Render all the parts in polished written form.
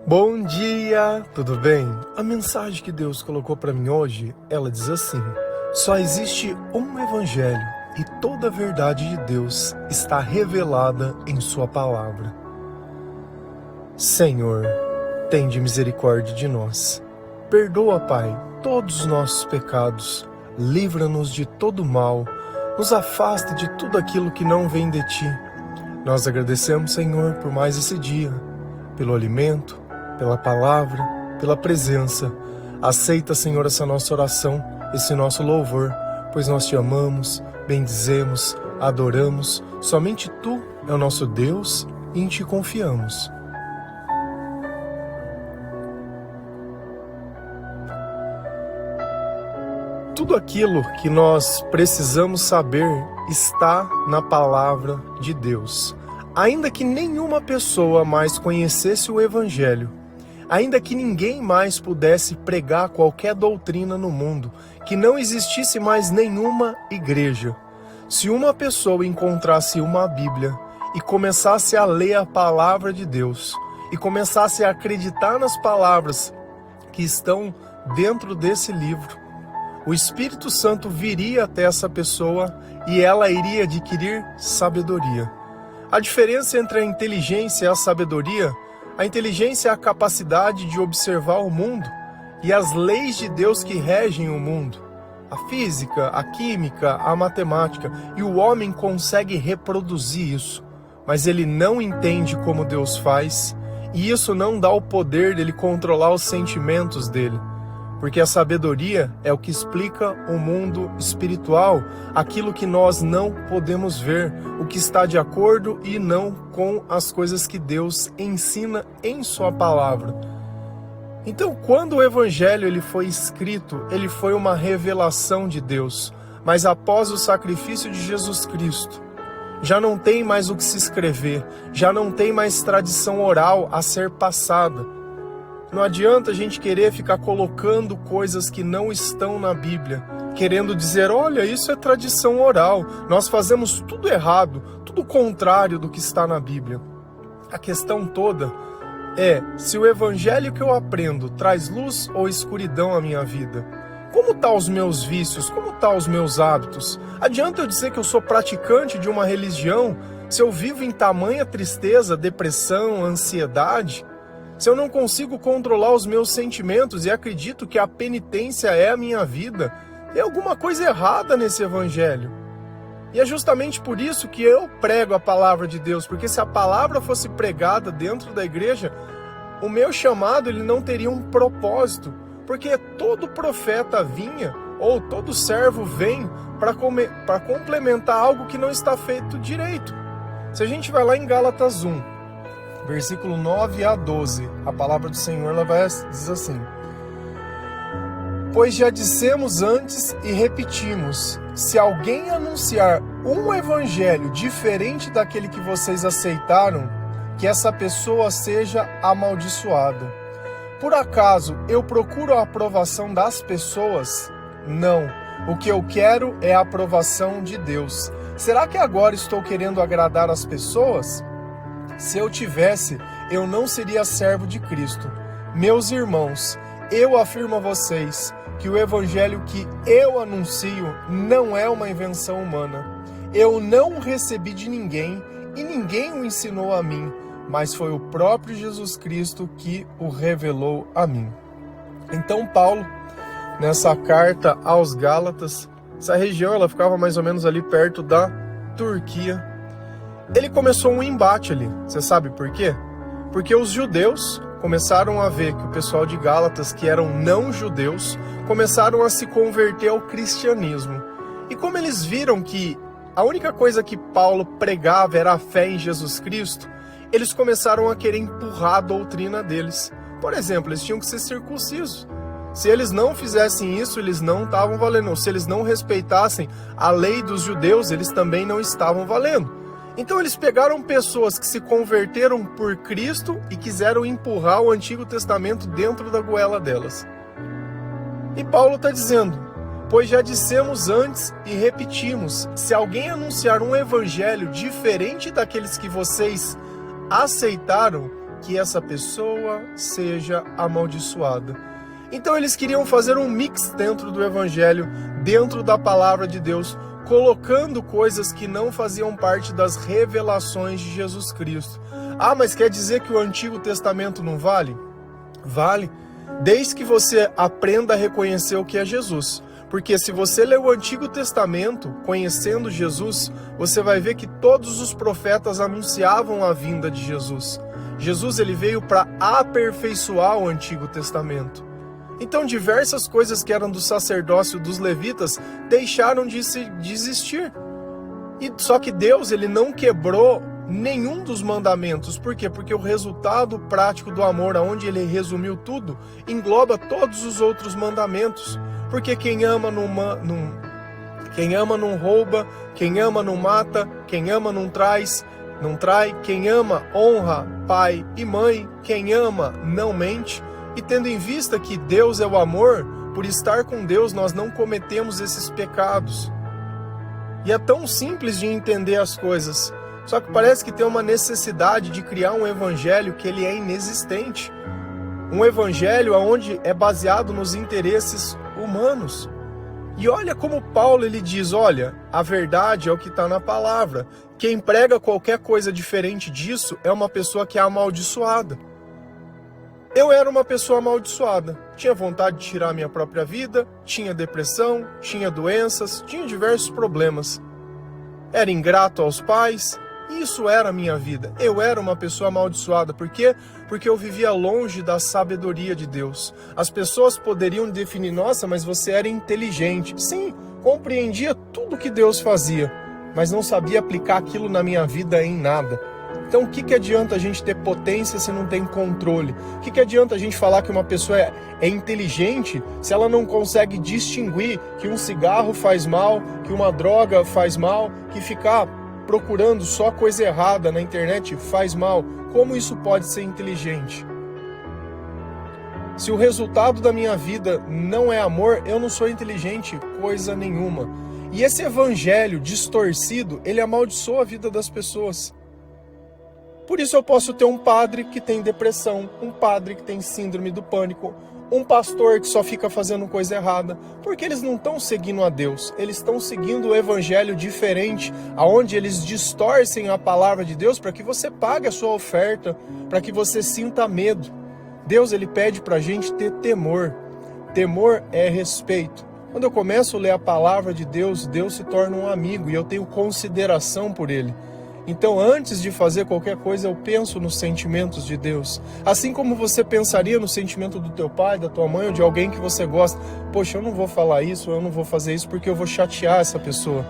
Bom dia, tudo bem? A mensagem que Deus colocou para mim hoje, ela diz assim: só existe um evangelho e toda a verdade de Deus está revelada em sua palavra. Senhor, tende misericórdia de nós. Perdoa, Pai, todos os nossos pecados. Livra-nos de todo mal. Nos afasta de tudo aquilo que não vem de Ti. Nós agradecemos, Senhor, por mais esse dia, pelo alimento, pela palavra, pela presença. Aceita, Senhor, essa nossa oração, esse nosso louvor, pois nós Te amamos, bendizemos, adoramos. Somente Tu é o nosso Deus e em Ti confiamos. Tudo aquilo que nós precisamos saber está na palavra de Deus. Ainda que nenhuma pessoa mais conhecesse o Evangelho, ainda que ninguém mais pudesse pregar qualquer doutrina no mundo, que não existisse mais nenhuma igreja, se uma pessoa encontrasse uma Bíblia e começasse a ler a palavra de Deus, e começasse a acreditar nas palavras que estão dentro desse livro, o Espírito Santo viria até essa pessoa e ela iria adquirir sabedoria. A diferença entre a inteligência e a sabedoria: a inteligência é a capacidade de observar o mundo e as leis de Deus que regem o mundo. A física, a química, a matemática, e o homem consegue reproduzir isso, mas ele não entende como Deus faz, e isso não dá o poder dele controlar os sentimentos dele. Porque a sabedoria é o que explica o mundo espiritual, aquilo que nós não podemos ver, o que está de acordo e não com as coisas que Deus ensina em sua palavra. Então, quando o Evangelho ele foi escrito, ele foi uma revelação de Deus, mas após o sacrifício de Jesus Cristo, já não tem mais o que se escrever, já não tem mais tradição oral a ser passada. Não adianta a gente querer ficar colocando coisas que não estão na Bíblia, querendo dizer, olha, isso é tradição oral, nós fazemos tudo errado, tudo contrário do que está na Bíblia. A questão toda é se o Evangelho que eu aprendo traz luz ou escuridão à minha vida. Como estão os meus vícios? Como estão os meus hábitos? Adianta eu dizer que eu sou praticante de uma religião se eu vivo em tamanha tristeza, depressão, ansiedade? Se eu não consigo controlar os meus sentimentos e acredito que a penitência é a minha vida, tem alguma coisa errada nesse Evangelho. E é justamente por isso que eu prego a palavra de Deus, porque se a palavra fosse pregada dentro da igreja, o meu chamado ele não teria um propósito, porque todo profeta vinha, ou todo servo vem para complementar algo que não está feito direito. Se a gente vai lá em Gálatas 1, versículo 9 a 12, a palavra do Senhor ela diz assim: pois já dissemos antes e repetimos, se alguém anunciar um evangelho diferente daquele que vocês aceitaram, que essa pessoa seja amaldiçoada. Por acaso eu procuro a aprovação das pessoas? Não, o que eu quero é a aprovação de Deus. Será que agora estou querendo agradar as pessoas? Se eu tivesse, eu não seria servo de Cristo. Meus irmãos, eu afirmo a vocês que o evangelho que eu anuncio não é uma invenção humana. Eu não o recebi de ninguém e ninguém o ensinou a mim, mas foi o próprio Jesus Cristo que o revelou a mim. Então Paulo, nessa carta aos Gálatas, essa região ela ficava mais ou menos ali perto da Turquia, ele começou um embate ali. Você sabe por quê? Porque os judeus começaram a ver que o pessoal de Gálatas, que eram não judeus, começaram a se converter ao cristianismo. E como eles viram que a única coisa que Paulo pregava era a fé em Jesus Cristo, eles começaram a querer empurrar a doutrina deles. Por exemplo, eles tinham que ser circuncisos. Se eles não fizessem isso, eles não estavam valendo. Se eles não respeitassem a lei dos judeus, eles também não estavam valendo. Então eles pegaram pessoas que se converteram por Cristo e quiseram empurrar o Antigo Testamento dentro da goela delas. E Paulo está dizendo, pois já dissemos antes e repetimos, se alguém anunciar um evangelho diferente daqueles que vocês aceitaram, que essa pessoa seja amaldiçoada. Então eles queriam fazer um mix dentro do evangelho, dentro da palavra de Deus, colocando coisas que não faziam parte das revelações de Jesus Cristo. Ah, mas quer dizer que o Antigo Testamento não vale? Vale, desde que você aprenda a reconhecer o que é Jesus. Porque se você ler o Antigo Testamento, conhecendo Jesus, você vai ver que todos os profetas anunciavam a vinda de Jesus. Jesus ele veio para aperfeiçoar o Antigo Testamento. Então diversas coisas que eram do sacerdócio dos levitas deixaram de existir. Só que Deus ele não quebrou nenhum dos mandamentos. Por quê? Porque o resultado prático do amor, onde ele resumiu tudo, engloba todos os outros mandamentos. Porque quem ama não rouba, quem ama não mata, quem ama não trai, quem ama honra pai e mãe, quem ama não mente. E tendo em vista que Deus é o amor, por estar com Deus nós não cometemos esses pecados. E é tão simples de entender as coisas, só que parece que tem uma necessidade de criar um evangelho que ele é inexistente. Um evangelho onde é baseado nos interesses humanos. E olha como Paulo ele diz, olha, a verdade é o que está na palavra. Quem prega qualquer coisa diferente disso é uma pessoa que é amaldiçoada. Eu era uma pessoa amaldiçoada. Tinha vontade de tirar a minha própria vida, tinha depressão, tinha doenças, tinha diversos problemas. Era ingrato aos pais. Isso era a minha vida. Eu era uma pessoa amaldiçoada. Por quê? Porque eu vivia longe da sabedoria de Deus. As pessoas poderiam definir, nossa, mas você era inteligente. Sim, compreendia tudo que Deus fazia, mas não sabia aplicar aquilo na minha vida em nada. Então o que adianta a gente ter potência se não tem controle? O que adianta a gente falar que uma pessoa é inteligente se ela não consegue distinguir que um cigarro faz mal, que uma droga faz mal, que ficar procurando só coisa errada na internet faz mal? Como isso pode ser inteligente? Se o resultado da minha vida não é amor, eu não sou inteligente coisa nenhuma. E esse evangelho distorcido, ele amaldiçoa a vida das pessoas. Por isso eu posso ter um padre que tem depressão, um padre que tem síndrome do pânico, um pastor que só fica fazendo coisa errada, porque eles não estão seguindo a Deus, eles estão seguindo o evangelho diferente, aonde eles distorcem a palavra de Deus para que você pague a sua oferta, para que você sinta medo. Deus ele pede para a gente ter temor. Temor é respeito. Quando eu começo a ler a palavra de Deus, Deus se torna um amigo e eu tenho consideração por ele. Então, antes de fazer qualquer coisa, eu penso nos sentimentos de Deus. Assim como você pensaria no sentimento do teu pai, da tua mãe ou de alguém que você gosta. Poxa, eu não vou falar isso, eu não vou fazer isso porque eu vou chatear essa pessoa.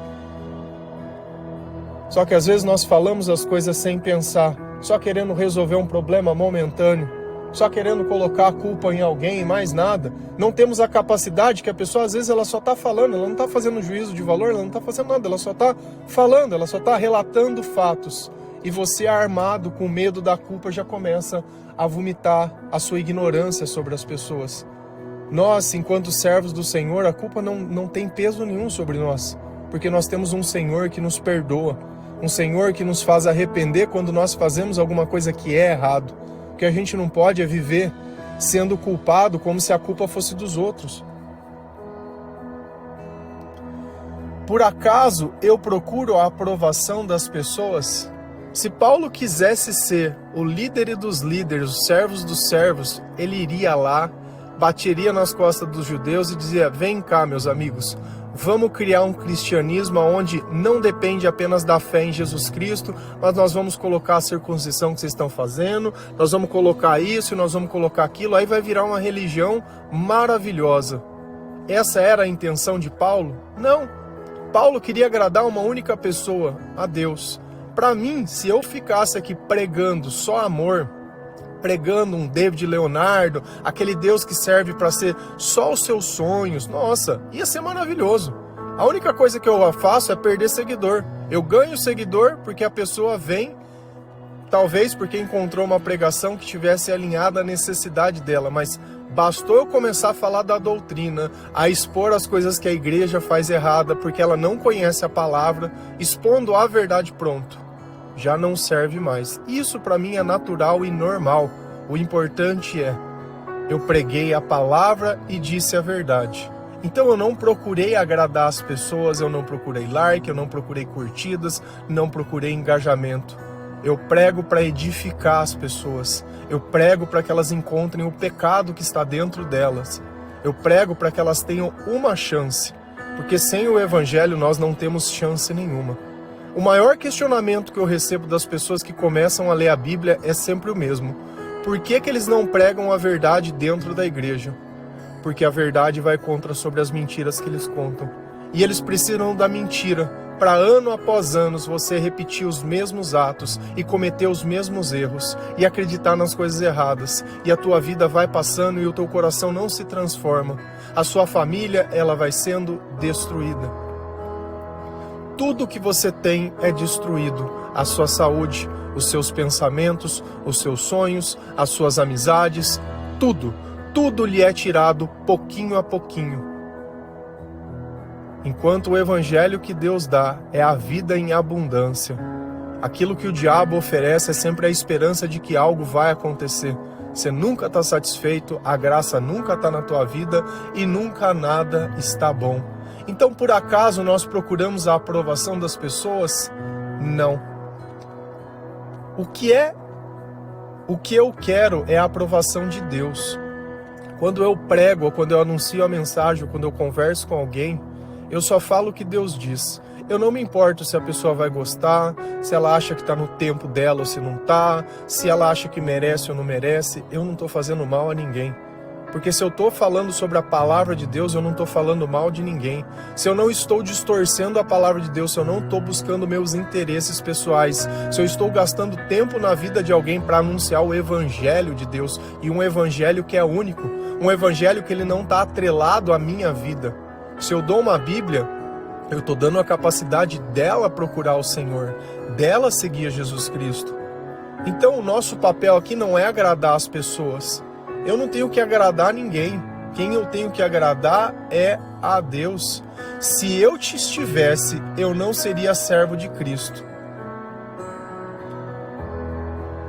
Só que às vezes nós falamos as coisas sem pensar, só querendo resolver um problema momentâneo, só querendo colocar a culpa em alguém e mais nada. Não temos a capacidade que a pessoa, às vezes, ela só está falando, ela não está fazendo juízo de valor, ela não está fazendo nada, ela só está falando, ela só está relatando fatos. E você, armado com medo da culpa, já começa a vomitar a sua ignorância sobre as pessoas. Nós, enquanto servos do Senhor, a culpa não tem peso nenhum sobre nós, porque nós temos um Senhor que nos perdoa, um Senhor que nos faz arrepender quando nós fazemos alguma coisa que é errado. O que a gente não pode é viver sendo culpado como se a culpa fosse dos outros. Por acaso eu procuro a aprovação das pessoas? Se Paulo quisesse ser o líder dos líderes, os servos dos servos, ele iria lá, bateria nas costas dos judeus e dizia: vem cá, meus amigos, vamos criar um cristianismo onde não depende apenas da fé em Jesus Cristo, mas nós vamos colocar a circuncisão que vocês estão fazendo, nós vamos colocar isso e nós vamos colocar aquilo, aí vai virar uma religião maravilhosa. Essa era a intenção de Paulo? Não. Paulo queria agradar uma única pessoa, a Deus. Para mim, se eu ficasse aqui pregando só amor, pregando um David Leonardo, aquele Deus que serve para ser só os seus sonhos, nossa, ia ser maravilhoso. A única coisa que eu faço é perder seguidor. Eu ganho seguidor porque a pessoa vem, talvez porque encontrou uma pregação que tivesse alinhada à necessidade dela, mas bastou eu começar a falar da doutrina, a expor as coisas que a igreja faz errada, porque ela não conhece a palavra, expondo a verdade, pronto. já não serve mais. Isso para mim é natural e normal. O importante é, eu preguei a palavra e disse a verdade. Então eu não procurei agradar as pessoas, eu não procurei like, eu não procurei curtidas, não procurei engajamento. Eu prego para edificar as pessoas. Eu prego para que elas encontrem o pecado que está dentro delas. Eu prego para que elas tenham uma chance. Porque sem o evangelho nós não temos chance nenhuma. O maior questionamento que eu recebo das pessoas que começam a ler a Bíblia é sempre o mesmo. Por que eles não pregam a verdade dentro da igreja? Porque a verdade vai contra sobre as mentiras que eles contam. E eles precisam da mentira para ano após ano você repetir os mesmos atos e cometer os mesmos erros e acreditar nas coisas erradas. E a tua vida vai passando e o teu coração não se transforma. A sua família, ela vai sendo destruída. Tudo que você tem é destruído. A sua saúde, os seus pensamentos, os seus sonhos, as suas amizades, tudo. Tudo lhe é tirado pouquinho a pouquinho. Enquanto o evangelho que Deus dá é a vida em abundância. Aquilo que o diabo oferece é sempre a esperança de que algo vai acontecer. Você nunca está satisfeito, a graça nunca está na tua vida e nunca nada está bom. Então, por acaso, nós procuramos a aprovação das pessoas? Não. O que eu quero é a aprovação de Deus. Quando eu prego, ou quando eu anuncio a mensagem, ou quando eu converso com alguém, eu só falo o que Deus diz. Eu não me importo se a pessoa vai gostar, se ela acha que está no tempo dela ou se não está, se ela acha que merece ou não merece. Eu não estou fazendo mal a ninguém. Porque se eu estou falando sobre a palavra de Deus, eu não estou falando mal de ninguém. Se eu não estou distorcendo a palavra de Deus, se eu não estou buscando meus interesses pessoais, se eu estou gastando tempo na vida de alguém para anunciar o evangelho de Deus, e um evangelho que é único, um evangelho que ele não está atrelado à minha vida. Se eu dou uma Bíblia, eu estou dando a capacidade dela procurar o Senhor, dela seguir Jesus Cristo. Então o nosso papel aqui não é agradar as pessoas. Eu não tenho que agradar ninguém. Quem eu tenho que agradar é a Deus. Se eu te estivesse, eu não seria servo de Cristo.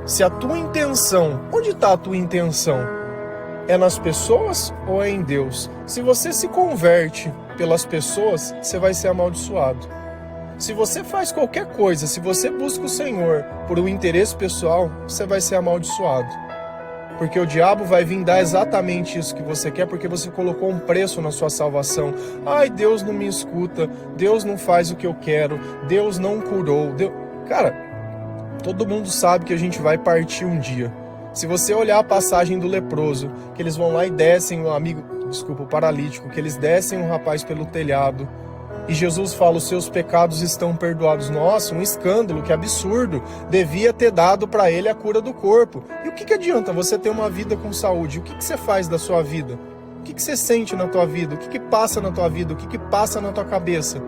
Se a tua intenção, onde está a tua intenção? É nas pessoas ou é em Deus? Se você se converte pelas pessoas, você vai ser amaldiçoado. Se você faz qualquer coisa, se você busca o Senhor por um interesse pessoal, você vai ser amaldiçoado. Porque o diabo vai vir dar exatamente isso que você quer, porque você colocou um preço na sua salvação. Ai, Deus não me escuta, Deus não faz o que eu quero, Deus não curou. Cara, todo mundo sabe que a gente vai partir um dia. Se você olhar a passagem do leproso, que eles vão lá e descem o paralítico, que eles descem um rapaz pelo telhado, e Jesus fala, os seus pecados estão perdoados. Nossa, um escândalo, que absurdo. Devia ter dado para ele a cura do corpo. E o que adianta você ter uma vida com saúde? O que você faz da sua vida? O que você sente na tua vida? O que passa na tua vida? O que passa na tua cabeça?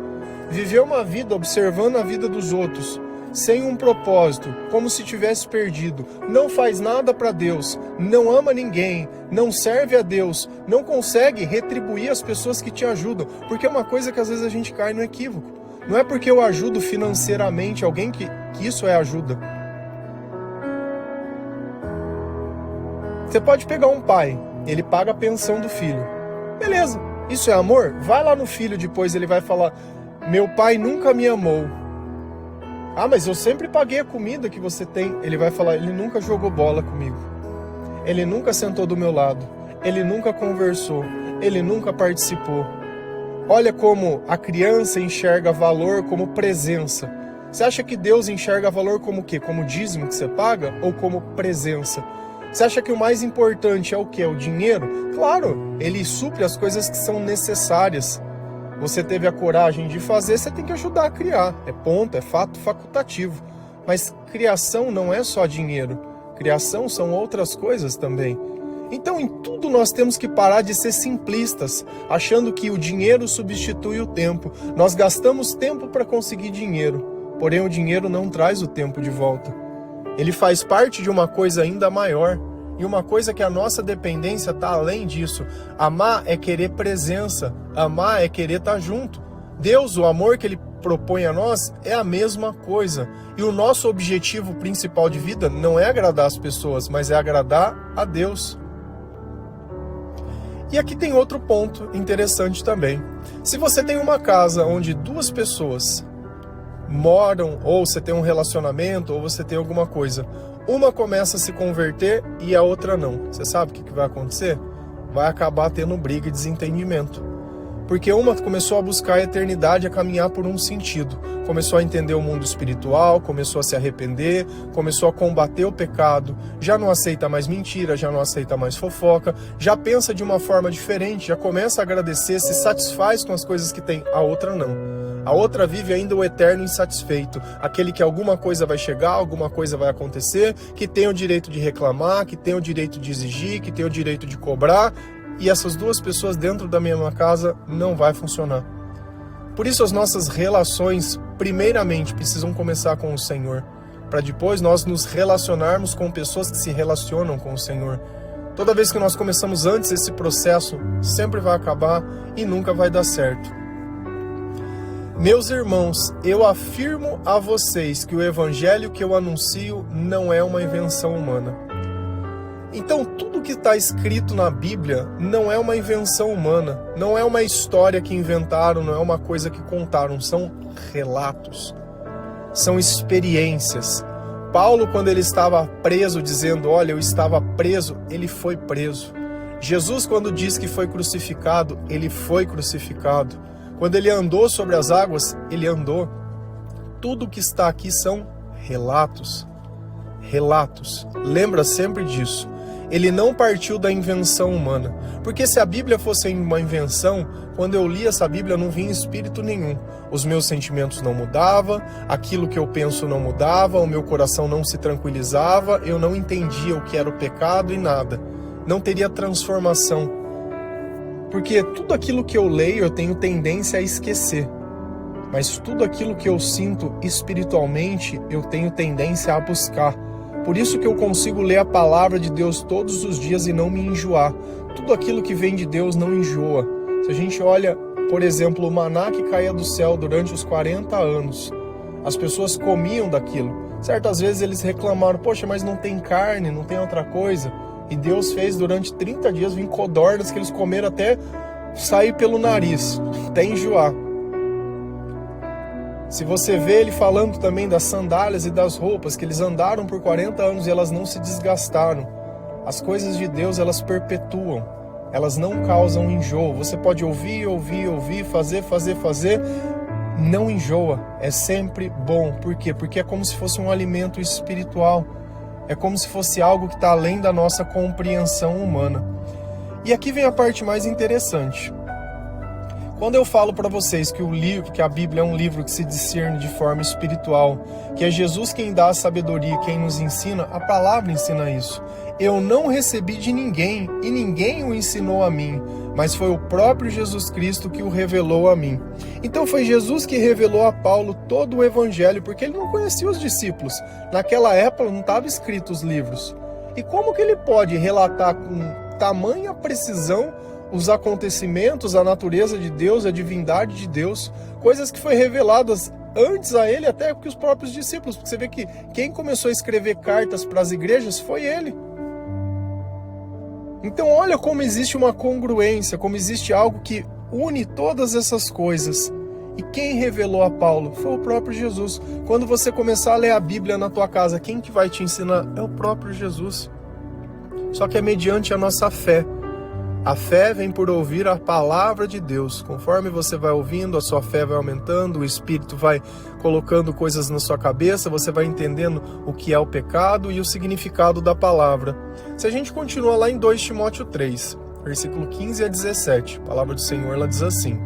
Viver uma vida observando a vida dos outros, sem um propósito, como se tivesse perdido, não faz nada para Deus, não ama ninguém, não serve a Deus, não consegue retribuir as pessoas que te ajudam, porque é uma coisa que às vezes a gente cai no equívoco. Não é porque eu ajudo financeiramente alguém que isso é ajuda. Você pode pegar um pai, ele paga a pensão do filho. Beleza, isso é amor? Vai lá no filho depois, ele vai falar, meu pai nunca me amou. Ah, mas eu sempre paguei a comida que você tem. Ele vai falar, ele nunca jogou bola comigo. Ele nunca sentou do meu lado. Ele nunca conversou. Ele nunca participou. Olha como a criança enxerga valor como presença. Você acha que Deus enxerga valor como o quê? Como dízimo que você paga ou como presença? Você acha que o mais importante é o quê? É o dinheiro? Claro, ele supre as coisas que são necessárias. Você teve a coragem de fazer, você tem que ajudar a criar. É ponto, é fato facultativo. Mas criação não é só dinheiro. Criação são outras coisas também. Então, em tudo nós temos que parar de ser simplistas, achando que o dinheiro substitui o tempo. Nós gastamos tempo para conseguir dinheiro, porém o dinheiro não traz o tempo de volta. Ele faz parte de uma coisa ainda maior. E uma coisa que a nossa dependência está além disso. Amar é querer presença. Amar é querer estar junto. Deus, o amor que Ele propõe a nós é a mesma coisa. E o nosso objetivo principal de vida não é agradar as pessoas, mas é agradar a Deus. E aqui tem outro ponto interessante também. Se você tem uma casa onde duas pessoas moram, ou você tem um relacionamento, ou você tem alguma coisa, uma começa a se converter e a outra não. Você sabe o que vai acontecer? Vai acabar tendo briga e desentendimento. Porque uma começou a buscar a eternidade, a caminhar por um sentido. Começou a entender o mundo espiritual, começou a se arrepender, começou a combater o pecado, já não aceita mais mentira, já não aceita mais fofoca, já pensa de uma forma diferente, já começa a agradecer, se satisfaz com as coisas que tem. A outra não. A outra vive ainda o eterno insatisfeito, aquele que alguma coisa vai chegar, alguma coisa vai acontecer, que tem o direito de reclamar, que tem o direito de exigir, que tem o direito de cobrar, e essas duas pessoas dentro da mesma casa não vai funcionar. Por isso as nossas relações, primeiramente, precisam começar com o Senhor, para depois nós nos relacionarmos com pessoas que se relacionam com o Senhor. Toda vez que nós começamos antes esse processo, sempre vai acabar e nunca vai dar certo. Meus irmãos, eu afirmo a vocês que o evangelho que eu anuncio não é uma invenção humana. Então, tudo que está escrito na Bíblia não é uma invenção humana, não é uma história que inventaram, não é uma coisa que contaram, são relatos, são experiências. Paulo, quando ele estava preso, dizendo, olha, eu estava preso, ele foi preso. Jesus, quando diz que foi crucificado, ele foi crucificado. Quando ele andou sobre as águas, ele andou. Tudo que está aqui são relatos. Relatos. Lembra sempre disso. Ele não partiu da invenção humana. Porque se a Bíblia fosse uma invenção, quando eu li essa Bíblia não vinha espírito nenhum. Os meus sentimentos não mudavam, aquilo que eu penso não mudava, o meu coração não se tranquilizava, eu não entendia o que era o pecado e nada. Não teria transformação. Porque tudo aquilo que eu leio eu tenho tendência a esquecer. Mas tudo aquilo que eu sinto espiritualmente eu tenho tendência a buscar. Por isso que eu consigo ler a palavra de Deus todos os dias e não me enjoar. Tudo aquilo que vem de Deus não enjoa. Se a gente olha, por exemplo, o maná que caía do céu durante os 40 anos, as pessoas comiam daquilo. Certas vezes eles reclamaram, poxa, mas não tem carne, não tem outra coisa. E Deus fez durante 30 dias vir codornas que eles comeram até sair pelo nariz, até enjoar. Se você vê ele falando também das sandálias e das roupas, que eles andaram por 40 anos e elas não se desgastaram. As coisas de Deus, elas perpetuam. Elas não causam enjoo. Você pode ouvir, fazer. Não enjoa. É sempre bom. Por quê? Porque é como se fosse um alimento espiritual. É como se fosse algo que está além da nossa compreensão humana. E aqui vem a parte mais interessante. Quando eu falo para vocês que a Bíblia é um livro que se discerne de forma espiritual, que é Jesus quem dá a sabedoria, quem nos ensina, a palavra ensina isso. Eu não recebi de ninguém e ninguém o ensinou a mim, mas foi o próprio Jesus Cristo que o revelou a mim. Então foi Jesus que revelou a Paulo todo o evangelho, porque ele não conhecia os discípulos. Naquela época não estavam escritos os livros. E como que ele pode relatar com tamanha precisão os acontecimentos, a natureza de Deus, a divindade de Deus, coisas que foram reveladas antes a ele até que os próprios discípulos, porque você vê que quem começou a escrever cartas para as igrejas foi ele. Então olha como existe uma congruência, como existe algo que une todas essas coisas. E quem revelou a Paulo? Foi o próprio Jesus. Quando você começar a ler a Bíblia na tua casa, quem que vai te ensinar? É o próprio Jesus. Só que é mediante a nossa fé. A fé vem por ouvir a palavra de Deus. Conforme você vai ouvindo, a sua fé vai aumentando, o Espírito vai colocando coisas na sua cabeça, você vai entendendo o que é o pecado e o significado da palavra. Se a gente continua lá em 2 Timóteo 3, versículo 15 a 17, a palavra do Senhor ela diz assim: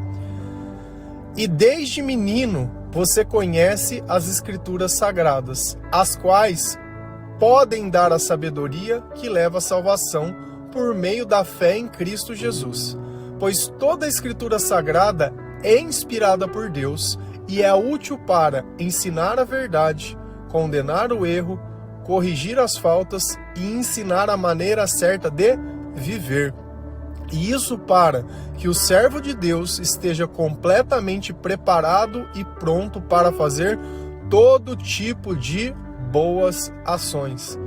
E desde menino você conhece as Escrituras Sagradas, as quais podem dar a sabedoria que leva à salvação por meio da fé em Cristo Jesus. Pois toda a Escritura Sagrada é inspirada por Deus e é útil para ensinar a verdade, condenar o erro, corrigir as faltas e ensinar a maneira certa de viver. E isso para que o servo de Deus esteja completamente preparado e pronto para fazer todo tipo de boas ações.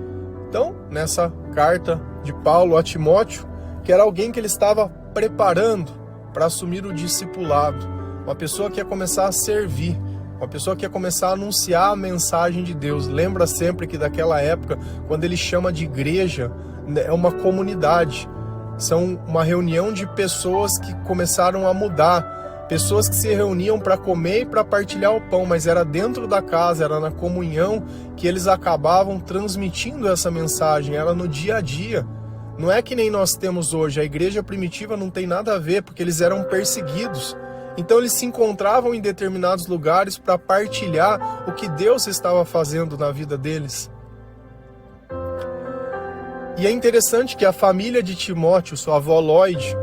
Então, nessa carta de Paulo a Timóteo, que era alguém que ele estava preparando para assumir o discipulado, uma pessoa que ia começar a servir, uma pessoa que ia começar a anunciar a mensagem de Deus. Lembra sempre que daquela época, quando ele chama de igreja, é uma comunidade. São uma reunião de pessoas que começaram a mudar. Pessoas que se reuniam para comer e para partilhar o pão, mas era dentro da casa, era na comunhão que eles acabavam transmitindo essa mensagem, era no dia a dia. Não é que nem nós temos hoje, a igreja primitiva não tem nada a ver, porque eles eram perseguidos. Então eles se encontravam em determinados lugares para partilhar o que Deus estava fazendo na vida deles. E é interessante que a família de Timóteo, sua avó Lloyd,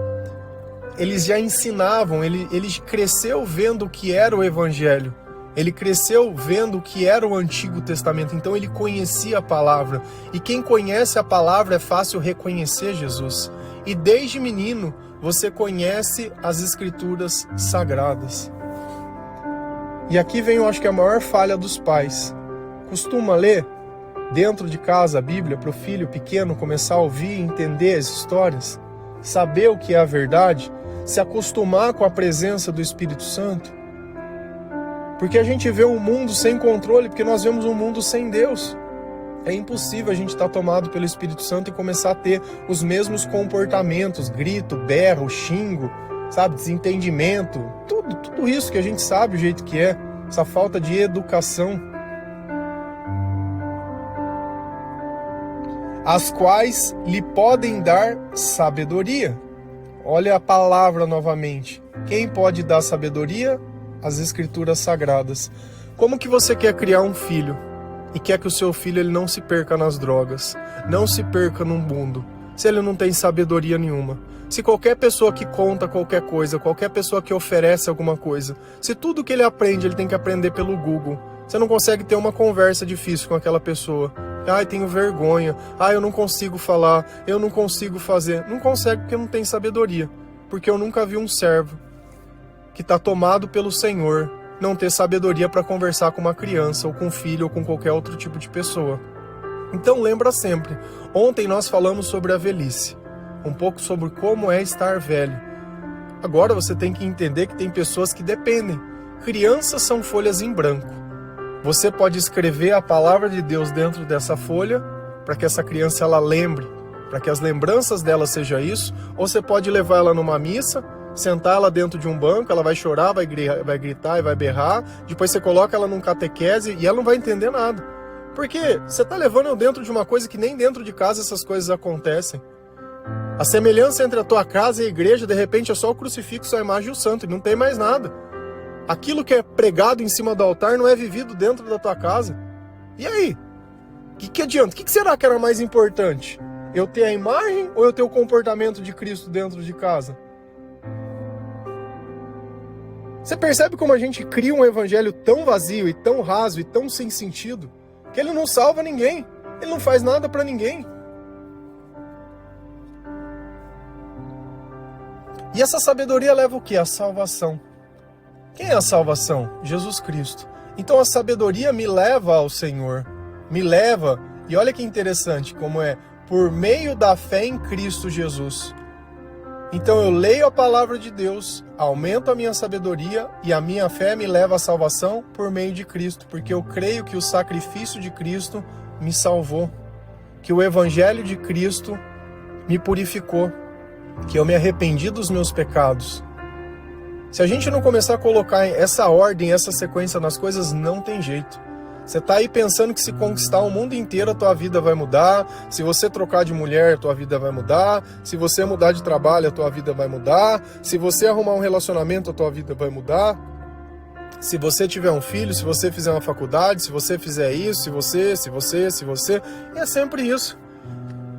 eles já ensinavam, ele cresceu vendo o que era o Evangelho. Ele cresceu vendo o que era o Antigo Testamento, então ele conhecia a palavra. E quem conhece a palavra é fácil reconhecer Jesus. E desde menino você conhece as Escrituras Sagradas. E aqui vem, eu acho que a maior falha dos pais. Costuma ler dentro de casa a Bíblia para o filho pequeno começar a ouvir e entender as histórias, saber o que é a verdade, se acostumar com a presença do Espírito Santo. Porque a gente vê um mundo sem controle, porque nós vemos um mundo sem Deus. É impossível a gente estar tomado pelo Espírito Santo e começar a ter os mesmos comportamentos, grito, berro, xingo, sabe, desentendimento, tudo isso que a gente sabe o jeito que é, essa falta de educação. As quais lhe podem dar sabedoria. Olha a palavra novamente. Quem pode dar sabedoria? As Escrituras Sagradas. Como que você quer criar um filho e quer que o seu filho ele não se perca nas drogas, não se perca no mundo, se ele não tem sabedoria nenhuma? Se qualquer pessoa que conta qualquer coisa, qualquer pessoa que oferece alguma coisa, se tudo que ele aprende, ele tem que aprender pelo Google, você não consegue ter uma conversa difícil com aquela pessoa. Ai, tenho vergonha. Ai, eu não consigo falar. Eu não consigo fazer. Não consegue porque não tem sabedoria. Porque eu nunca vi um servo que está tomado pelo Senhor não ter sabedoria para conversar com uma criança, ou com um filho, ou com qualquer outro tipo de pessoa. Então lembra sempre. Ontem nós falamos sobre a velhice. Um pouco sobre como é estar velho. Agora você tem que entender que tem pessoas que dependem. Crianças são folhas em branco. Você pode escrever a palavra de Deus dentro dessa folha para que essa criança ela lembre, para que as lembranças dela seja isso, ou você pode levar ela numa missa, sentar ela dentro de um banco, ela vai chorar, vai gritar e vai berrar, depois você coloca ela num catequese e ela não vai entender nada. Porque você está levando ela dentro de uma coisa que nem dentro de casa essas coisas acontecem. A semelhança entre a tua casa e a igreja, de repente, é só o crucifixo, a imagem e o santo, e não tem mais nada. Aquilo que é pregado em cima do altar não é vivido dentro da tua casa. E aí? O que adianta? O que será que era mais importante? Eu ter a imagem ou eu ter o comportamento de Cristo dentro de casa? Você percebe como a gente cria um evangelho tão vazio e tão raso e tão sem sentido que ele não salva ninguém, ele não faz nada para ninguém. E essa sabedoria leva o quê? A salvação. Quem é a salvação? Jesus Cristo. Então a sabedoria me leva ao Senhor, me leva, e olha que interessante como é, por meio da fé em Cristo Jesus. Então eu leio a palavra de Deus, aumento a minha sabedoria e a minha fé me leva à salvação por meio de Cristo, porque eu creio que o sacrifício de Cristo me salvou, que o evangelho de Cristo me purificou, que eu me arrependi dos meus pecados. Se a gente não começar a colocar essa ordem, essa sequência nas coisas, não tem jeito. Você está aí pensando que se conquistar o mundo inteiro, a tua vida vai mudar. Se você trocar de mulher, a tua vida vai mudar. Se você mudar de trabalho, a tua vida vai mudar. Se você arrumar um relacionamento, a tua vida vai mudar. Se você tiver um filho, se você fizer uma faculdade, se você fizer isso, se você... É sempre isso.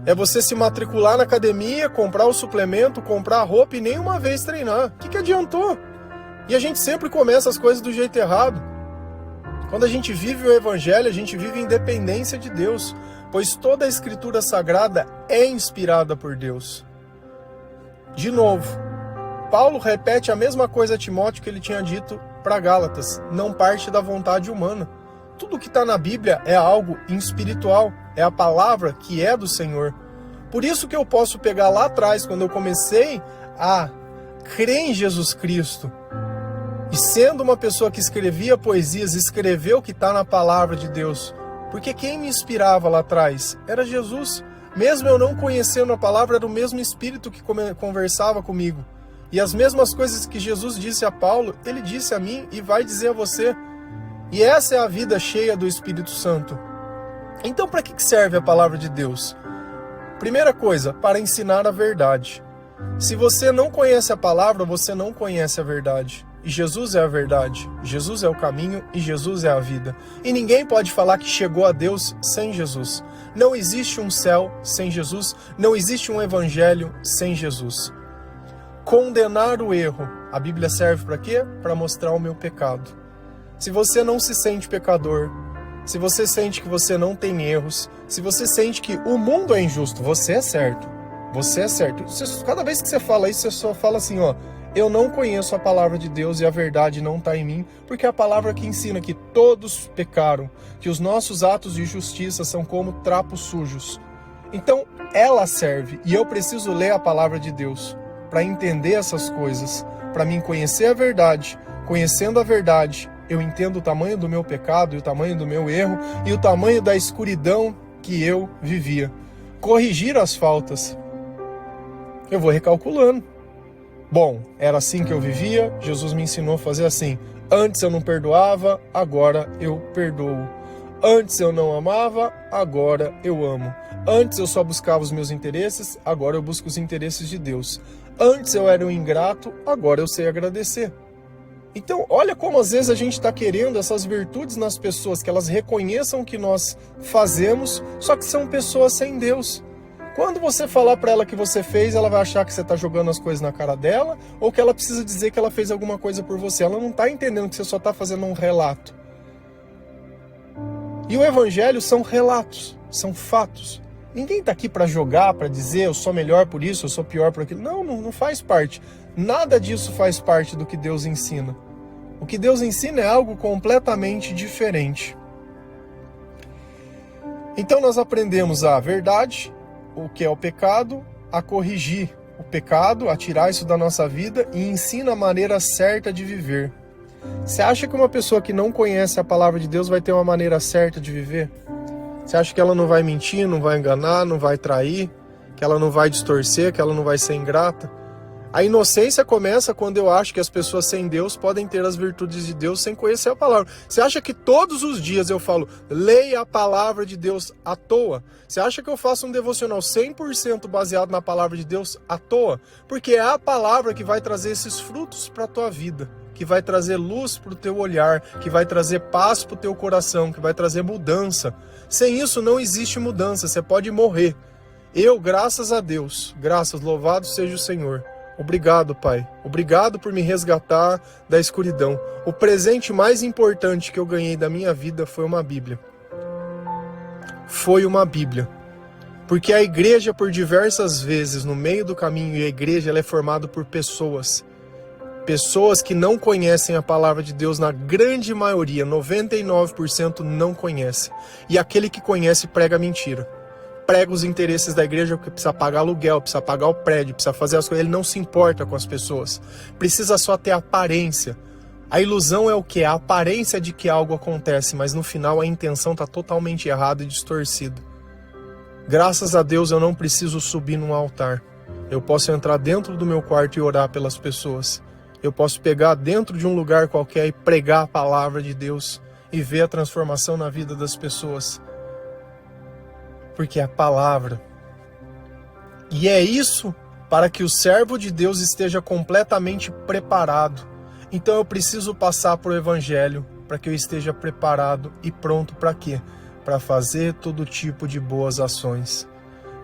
É você se matricular na academia, comprar o suplemento, comprar a roupa e nem uma vez treinar. O que adiantou? E a gente sempre começa as coisas do jeito errado. Quando a gente vive o evangelho, a gente vive a independência de Deus, pois toda a escritura sagrada é inspirada por Deus. De novo, Paulo repete a mesma coisa a Timóteo que ele tinha dito para Gálatas: não parte da vontade humana. Tudo que está na Bíblia é algo espiritual, é a palavra que é do Senhor. Por isso que eu posso pegar lá atrás, quando eu comecei a crer em Jesus Cristo, e sendo uma pessoa que escrevia poesias, escrever o que está na palavra de Deus. Porque quem me inspirava lá atrás era Jesus. Mesmo eu não conhecendo a palavra, era o mesmo Espírito que conversava comigo. E as mesmas coisas que Jesus disse a Paulo, ele disse a mim e vai dizer a você. E essa é a vida cheia do Espírito Santo. Então, para que serve a palavra de Deus? Primeira coisa, para ensinar a verdade. Se você não conhece a palavra, você não conhece a verdade. E Jesus é a verdade, Jesus é o caminho e Jesus é a vida. E ninguém pode falar que chegou a Deus sem Jesus. Não existe um céu sem Jesus, não existe um evangelho sem Jesus. Condenar o erro. A Bíblia serve para quê? Para mostrar o meu pecado. Se você não se sente pecador, se você sente que você não tem erros, se você sente que o mundo é injusto, você é certo. Você é certo. Cada vez que você fala isso, você só fala assim, ó: eu não conheço a palavra de Deus e a verdade não está em mim, porque é a palavra que ensina que todos pecaram, que os nossos atos de justiça são como trapos sujos. Então, ela serve, e eu preciso ler a palavra de Deus para entender essas coisas, para mim conhecer a verdade. Conhecendo a verdade, eu entendo o tamanho do meu pecado e o tamanho do meu erro e o tamanho da escuridão que eu vivia. Corrigir as faltas. Eu vou recalculando. Bom, era assim que eu vivia, Jesus me ensinou a fazer assim. Antes eu não perdoava, agora eu perdoo. Antes eu não amava, agora eu amo. Antes eu só buscava os meus interesses, agora eu busco os interesses de Deus. Antes eu era um ingrato, agora eu sei agradecer. Então, olha como às vezes a gente está querendo essas virtudes nas pessoas, que elas reconheçam o que nós fazemos, só que são pessoas sem Deus. Quando você falar para ela que você fez, ela vai achar que você está jogando as coisas na cara dela, ou que ela precisa dizer que ela fez alguma coisa por você. Ela não está entendendo que você só está fazendo um relato. E o evangelho são relatos, são fatos. Ninguém está aqui para jogar, para dizer eu sou melhor por isso, eu sou pior por aquilo. Não faz parte. Nada disso faz parte do que Deus ensina. O que Deus ensina é algo completamente diferente. Então nós aprendemos a verdade, o que é o pecado, a corrigir o pecado, a tirar isso da nossa vida e ensina a maneira certa de viver. Você acha que uma pessoa que não conhece a palavra de Deus vai ter uma maneira certa de viver? Você acha que ela não vai mentir, não vai enganar, não vai trair, que ela não vai distorcer, que ela não vai ser ingrata? A inocência começa quando eu acho que as pessoas sem Deus podem ter as virtudes de Deus sem conhecer a palavra. Você acha que todos os dias eu falo, leia a palavra de Deus à toa? Você acha que eu faço um devocional 100% baseado na palavra de Deus à toa? Porque é a palavra que vai trazer esses frutos para a tua vida, que vai trazer luz para o teu olhar, que vai trazer paz para o teu coração, que vai trazer mudança. Sem isso não existe mudança, você pode morrer. Eu, graças a Deus, louvado seja o Senhor. Obrigado, Pai. Obrigado por me resgatar da escuridão. O presente mais importante que eu ganhei da minha vida foi uma Bíblia. Foi uma Bíblia. Porque a igreja, por diversas vezes, no meio do caminho, e a igreja ela é formada por pessoas. Pessoas que não conhecem a palavra de Deus, na grande maioria, 99% não conhece. E aquele que conhece prega mentira. Prega os interesses da igreja porque precisa pagar aluguel, precisa pagar o prédio, precisa fazer as coisas. Ele não se importa com as pessoas. Precisa só ter aparência. A ilusão é o quê? A aparência de que algo acontece, mas no final a intenção está totalmente errada e distorcida. Graças a Deus eu não preciso subir num altar. Eu posso entrar dentro do meu quarto e orar pelas pessoas. Eu posso pegar dentro de um lugar qualquer e pregar a palavra de Deus e ver a transformação na vida das pessoas. Porque é a palavra. E é isso para que o servo de Deus esteja completamente preparado. Então eu preciso passar por o evangelho para que eu esteja preparado e pronto para quê? Para fazer todo tipo de boas ações.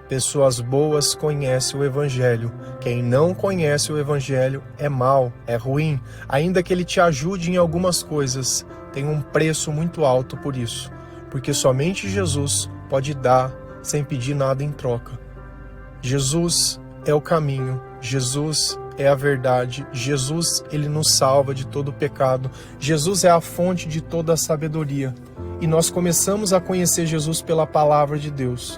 Pessoas boas conhecem o evangelho. Quem não conhece o evangelho é mau, é ruim. Ainda que ele te ajude em algumas coisas, tem um preço muito alto por isso. Porque somente Jesus pode dar sem pedir nada em troca. Jesus é o caminho, Jesus é a verdade. Jesus, ele nos salva de todo pecado. Jesus é a fonte de toda a sabedoria. E nós começamos a conhecer Jesus pela palavra de Deus.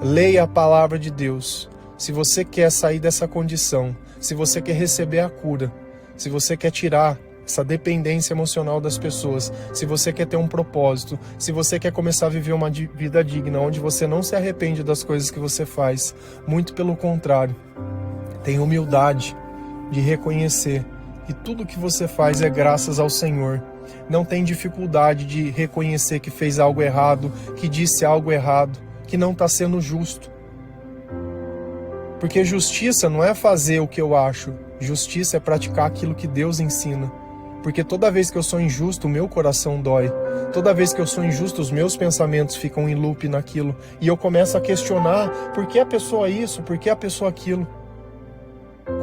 Leia a palavra de Deus. Se você quer sair dessa condição, se você quer receber a cura, se você quer tirar essa dependência emocional das pessoas, se você quer ter um propósito, se você quer começar a viver uma vida digna, onde você não se arrepende das coisas que você faz, muito pelo contrário, tenha humildade de reconhecer que tudo que você faz é graças ao Senhor. Não tem dificuldade de reconhecer que fez algo errado, que disse algo errado, que não está sendo justo. Porque justiça não é fazer o que eu acho, justiça é praticar aquilo que Deus ensina. Porque toda vez que eu sou injusto, o meu coração dói. Toda vez que eu sou injusto, os meus pensamentos ficam em loop naquilo. E eu começo a questionar, por que a pessoa isso, por que a pessoa aquilo?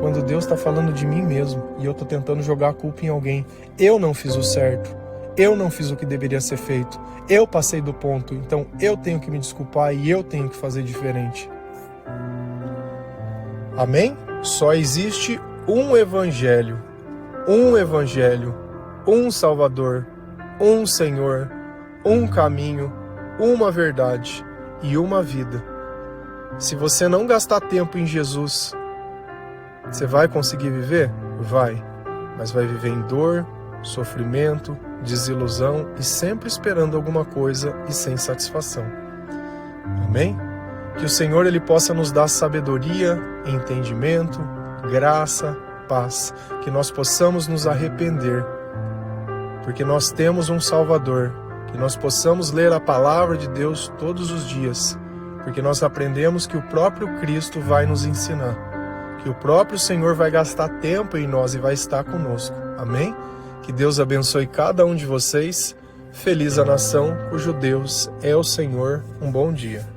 Quando Deus está falando de mim mesmo, e eu estou tentando jogar a culpa em alguém. Eu não fiz o certo, eu não fiz o que deveria ser feito, eu passei do ponto, então eu tenho que me desculpar e eu tenho que fazer diferente. Amém? Só existe um evangelho, um Salvador, um Senhor, um caminho, uma verdade e uma vida. Se você não gastar tempo em Jesus, você vai conseguir viver? Vai. Mas vai viver em dor, sofrimento, desilusão e sempre esperando alguma coisa e sem satisfação. Amém? Que o Senhor ele possa nos dar sabedoria, entendimento, graça, paz. Que nós possamos nos arrepender, porque nós temos um Salvador. Que nós possamos ler a palavra de Deus todos os dias, porque nós aprendemos que o próprio Cristo vai nos ensinar. Que o próprio Senhor vai gastar tempo em nós e vai estar conosco. Amém? Que Deus abençoe cada um de vocês. Feliz a nação cujo Deus é o Senhor. Um bom dia.